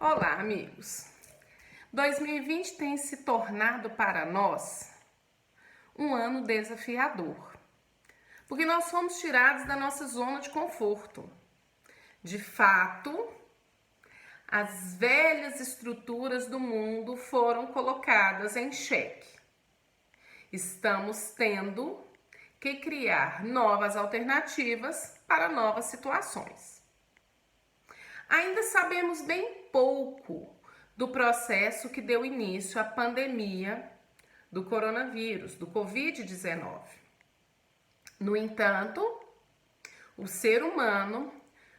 Olá, amigos! 2020 tem se tornado para nós um ano desafiador, porque nós fomos tirados da nossa zona de conforto. De fato, as velhas estruturas do mundo foram colocadas em xeque. Estamos tendo que criar novas alternativas para novas situações. Ainda sabemos bem pouco do processo que deu início à pandemia do coronavírus, do Covid-19. No entanto, o ser humano,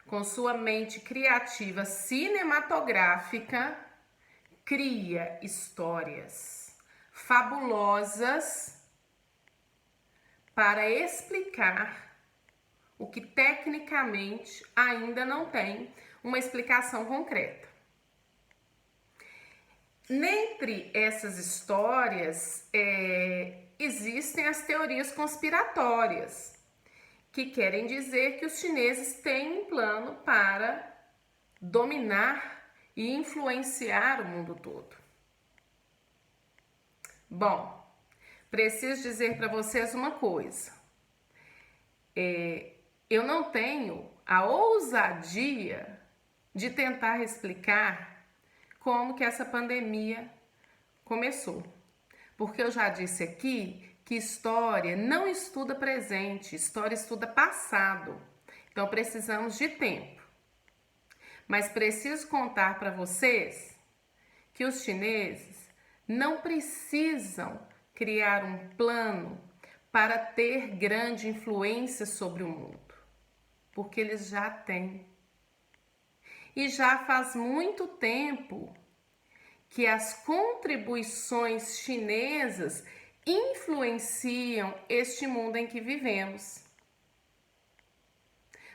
com sua mente criativa cinematográfica, cria histórias fabulosas para explicar o que tecnicamente ainda não tem uma explicação concreta. Dentre essas histórias, existem as teorias conspiratórias, que querem dizer que os chineses têm um plano para dominar e influenciar o mundo todo. Bom, preciso dizer para vocês uma coisa. Eu não tenho a ousadia de tentar explicar como que essa pandemia começou. Porque eu já disse aqui que história não estuda presente, história estuda passado. Então precisamos de tempo. Mas preciso contar para vocês que os chineses não precisam criar um plano para ter grande influência sobre o mundo, porque eles já têm. E já faz muito tempo que as contribuições chinesas influenciam este mundo em que vivemos.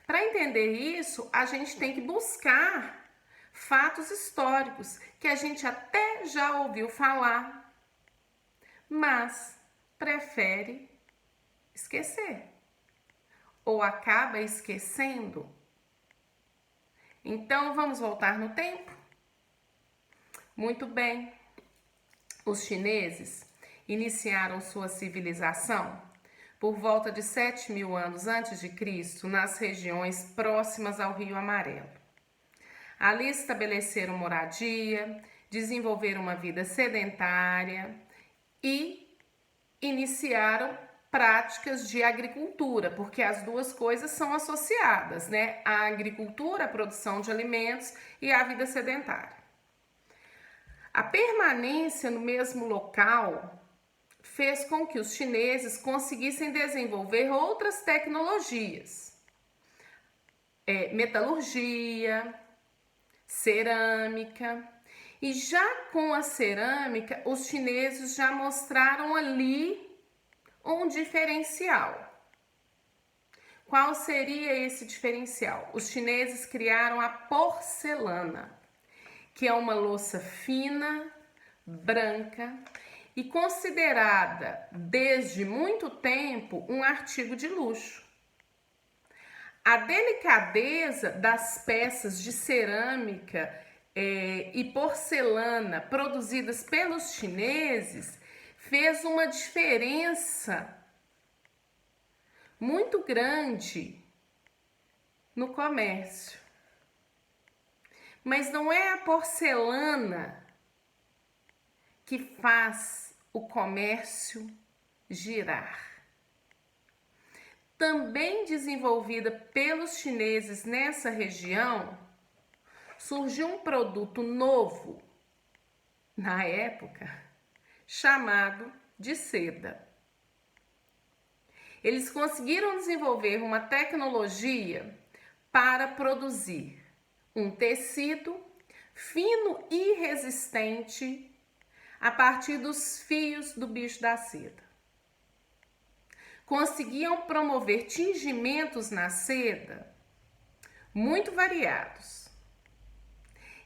Para entender isso, a gente tem que buscar fatos históricos que a gente até já ouviu falar, mas prefere esquecer ou acaba esquecendo. Então, vamos voltar no tempo? Muito bem. Os chineses iniciaram sua civilização por volta de 7.000 anos antes de Cristo nas regiões próximas ao Rio Amarelo. Ali estabeleceram moradia, desenvolveram uma vida sedentária e iniciaram práticas de agricultura, porque as duas coisas são associadas, né? A agricultura, a produção de alimentos e a vida sedentária. A permanência no mesmo local fez com que os chineses conseguissem desenvolver outras tecnologias, metalurgia, cerâmica. E já com a cerâmica, os chineses já mostraram ali um diferencial. Qual seria esse diferencial? Os chineses criaram a porcelana, que é uma louça fina, branca e considerada desde muito tempo um artigo de luxo. A delicadeza das peças de cerâmica e porcelana produzidas pelos chineses fez uma diferença muito grande no comércio. Mas não é a porcelana que faz o comércio girar. Também desenvolvida pelos chineses nessa região, surgiu um produto novo, na época, chamado de seda. Eles conseguiram desenvolver uma tecnologia para produzir um tecido fino e resistente a partir dos fios do bicho da seda. Conseguiam promover tingimentos na seda muito variados.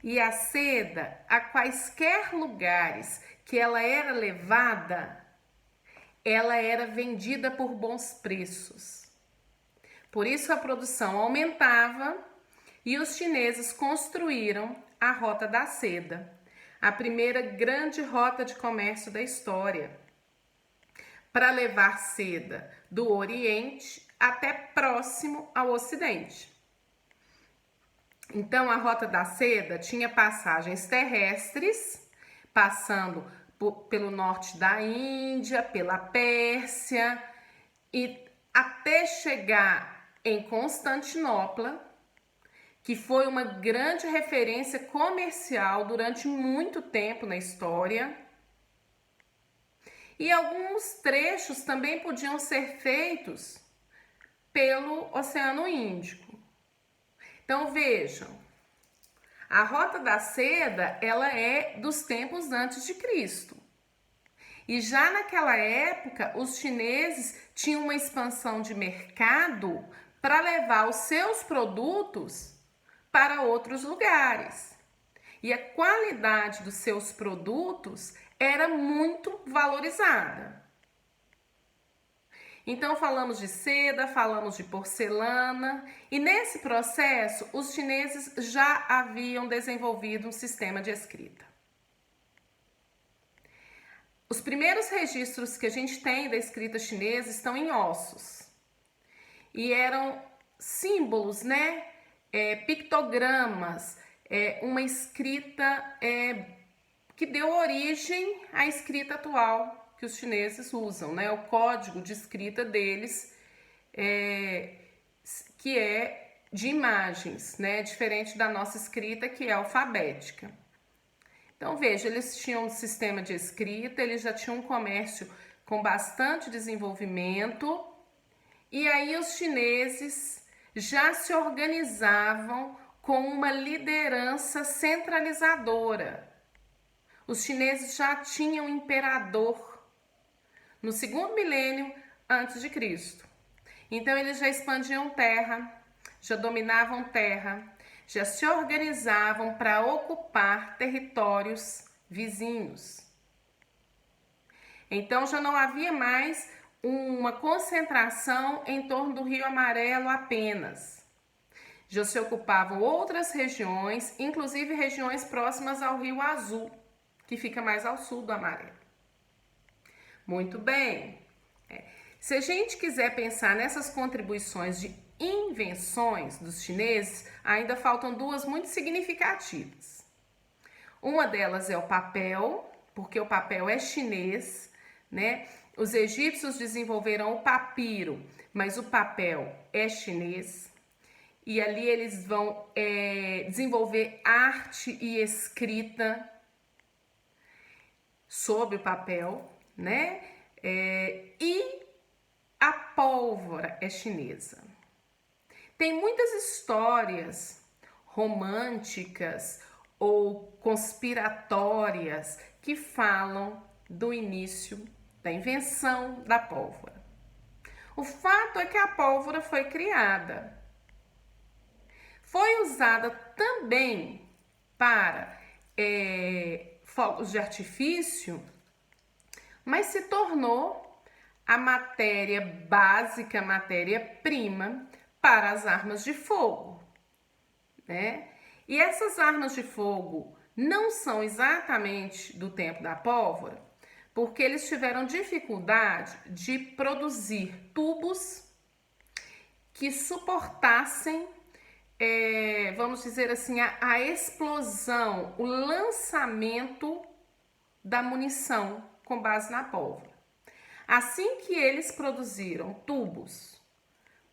E a seda, a quaisquer lugares que ela era levada, ela era vendida por bons preços. Por isso a produção aumentava e os chineses construíram a Rota da Seda, a primeira grande rota de comércio da história, para levar seda do Oriente até próximo ao Ocidente. Então, a Rota da Seda tinha passagens terrestres, passando pelo norte da Índia, pela Pérsia, e até chegar em Constantinopla, que foi uma grande referência comercial durante muito tempo na história. E alguns trechos também podiam ser feitos pelo Oceano Índico. Então vejam, a Rota da Seda, ela é dos tempos antes de Cristo. E já naquela época, os chineses tinham uma expansão de mercado para levar os seus produtos para outros lugares. E a qualidade dos seus produtos era muito valorizada. Então falamos de seda, falamos de porcelana, e nesse processo os chineses já haviam desenvolvido um sistema de escrita. Os primeiros registros que a gente tem da escrita chinesa estão em ossos. E eram símbolos, né? Pictogramas, uma escrita que deu origem à escrita atual que os chineses usam, né? O código de escrita deles, que é de imagens, né? Diferente da nossa escrita, que é alfabética. Então, veja, eles tinham um sistema de escrita, eles já tinham um comércio com bastante desenvolvimento, e aí os chineses já se organizavam com uma liderança centralizadora. Os chineses já tinham imperador no segundo milênio antes de Cristo. Então eles já expandiam terra, já dominavam terra, já se organizavam para ocupar territórios vizinhos. Então já não havia mais uma concentração em torno do Rio Amarelo apenas. Já se ocupavam outras regiões, inclusive regiões próximas ao Rio Azul, que fica mais ao sul do Amarelo. Muito bem. Se a gente quiser pensar nessas contribuições de invenções dos chineses, ainda faltam duas muito significativas. Uma delas é o papel, porque o papel é chinês, né? Os egípcios desenvolveram o papiro, mas o papel é chinês. E ali eles vão desenvolver arte e escrita sobre o papel, né? E a pólvora é chinesa. Tem muitas histórias românticas ou conspiratórias que falam do início da invenção da pólvora. O fato é que a pólvora foi criada. Foi usada também para fogos de artifício, mas se tornou a matéria básica, matéria-prima para as armas de fogo, né? E essas armas de fogo não são exatamente do tempo da pólvora, porque eles tiveram dificuldade de produzir tubos que suportassem, vamos dizer assim, a explosão, o lançamento da munição com base na pólvora. Assim que eles produziram tubos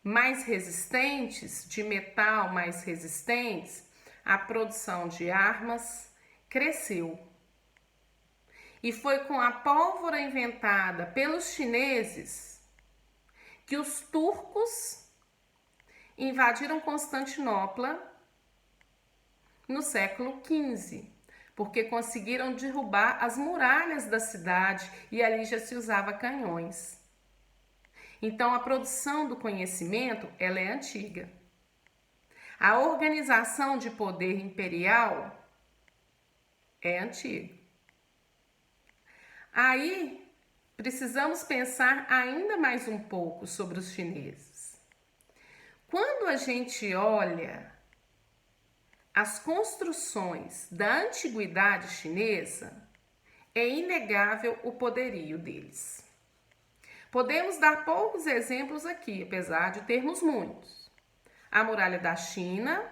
mais resistentes, de metal mais resistentes, a produção de armas cresceu. E foi com a pólvora inventada pelos chineses que os turcos invadiram Constantinopla no século XV, porque conseguiram derrubar as muralhas da cidade e ali já se usava canhões. Então a produção do conhecimento, ela é antiga. A organização de poder imperial é antiga. Aí precisamos pensar ainda mais um pouco sobre os chineses. Quando a gente olha as construções da antiguidade chinesa, é inegável o poderio deles. Podemos dar poucos exemplos aqui, apesar de termos muitos. A Muralha da China,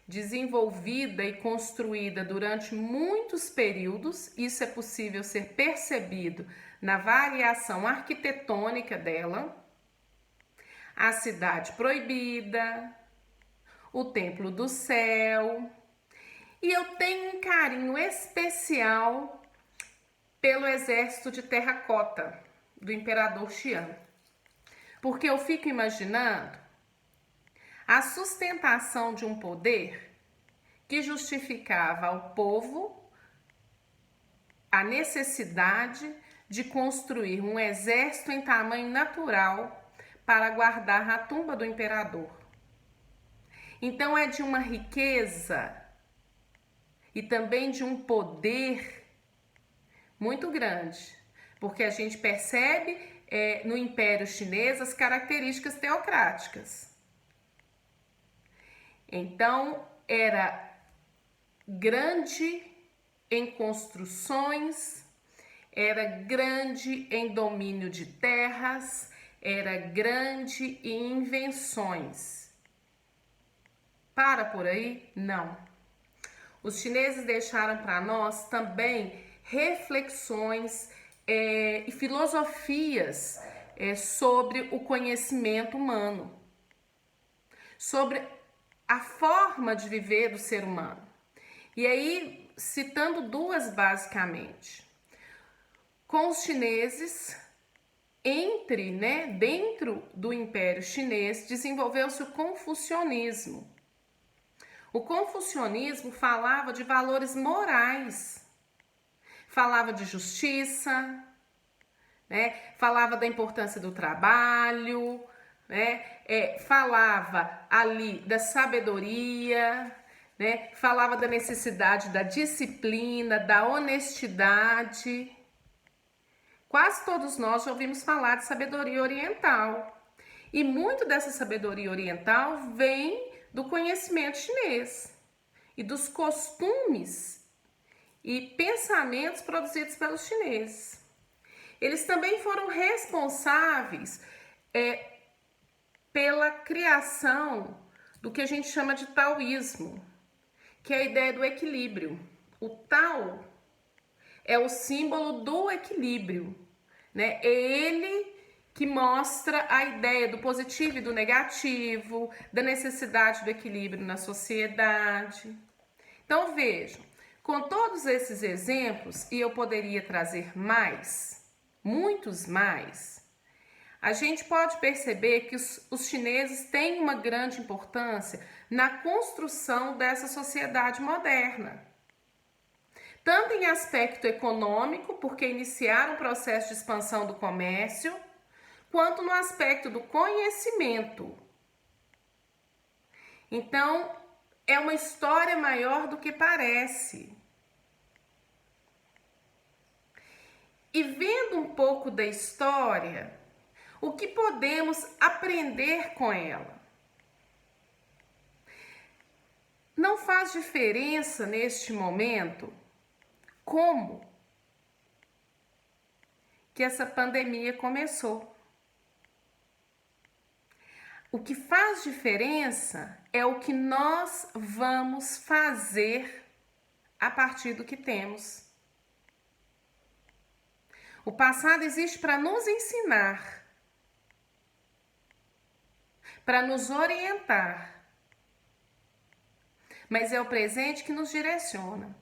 desenvolvida e construída durante muitos períodos, isso é possível ser percebido na variação arquitetônica dela. A Cidade Proibida, o Templo do Céu. E eu tenho um carinho especial pelo exército de terracota do imperador Xian, porque eu fico imaginando a sustentação de um poder que justificava ao povo a necessidade de construir um exército em tamanho natural para guardar a tumba do imperador. Então é de uma riqueza e também de um poder muito grande, porque a gente percebe no Império Chinês as características teocráticas. Então era grande em construções, era grande em domínio de terras, era grande em invenções. Para por aí? Não. Os chineses deixaram para nós também reflexões e filosofias sobre o conhecimento humano, sobre a forma de viver do ser humano. E aí, citando duas basicamente, com os chineses, dentro do Império Chinês, desenvolveu-se o confucionismo. O confucionismo falava de valores morais, falava de justiça, falava da importância do trabalho, falava ali da sabedoria, falava da necessidade da disciplina, da honestidade. Quase todos nós já ouvimos falar de sabedoria oriental. E muito dessa sabedoria oriental vem do conhecimento chinês e dos costumes e pensamentos produzidos pelos chineses. Eles também foram responsáveis pela criação do que a gente chama de taoísmo, que é a ideia do equilíbrio. O Tao é o símbolo do equilíbrio, É ele que mostra a ideia do positivo e do negativo, da necessidade do equilíbrio na sociedade. Então vejam, com todos esses exemplos, e eu poderia trazer mais, muitos mais, a gente pode perceber que os chineses têm uma grande importância na construção dessa sociedade moderna. Tanto em aspecto econômico, porque iniciaram o processo de expansão do comércio, quanto no aspecto do conhecimento. Então, é uma história maior do que parece. E vendo um pouco da história, o que podemos aprender com ela? Não faz diferença neste momento como que essa pandemia começou. O que faz diferença é o que nós vamos fazer a partir do que temos. O passado existe para nos ensinar, para nos orientar, mas é o presente que nos direciona,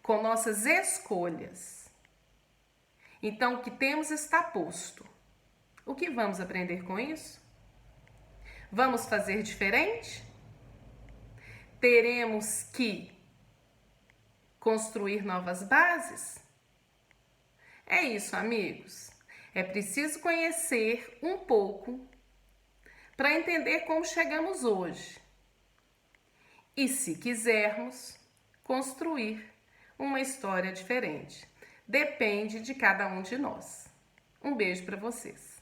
com nossas escolhas. Então, o que temos está posto. O que vamos aprender com isso? Vamos fazer diferente? Teremos que construir novas bases? É isso, amigos. É preciso conhecer um pouco para entender como chegamos hoje. E, se quisermos, construir uma história diferente. Depende de cada um de nós. Um beijo para vocês.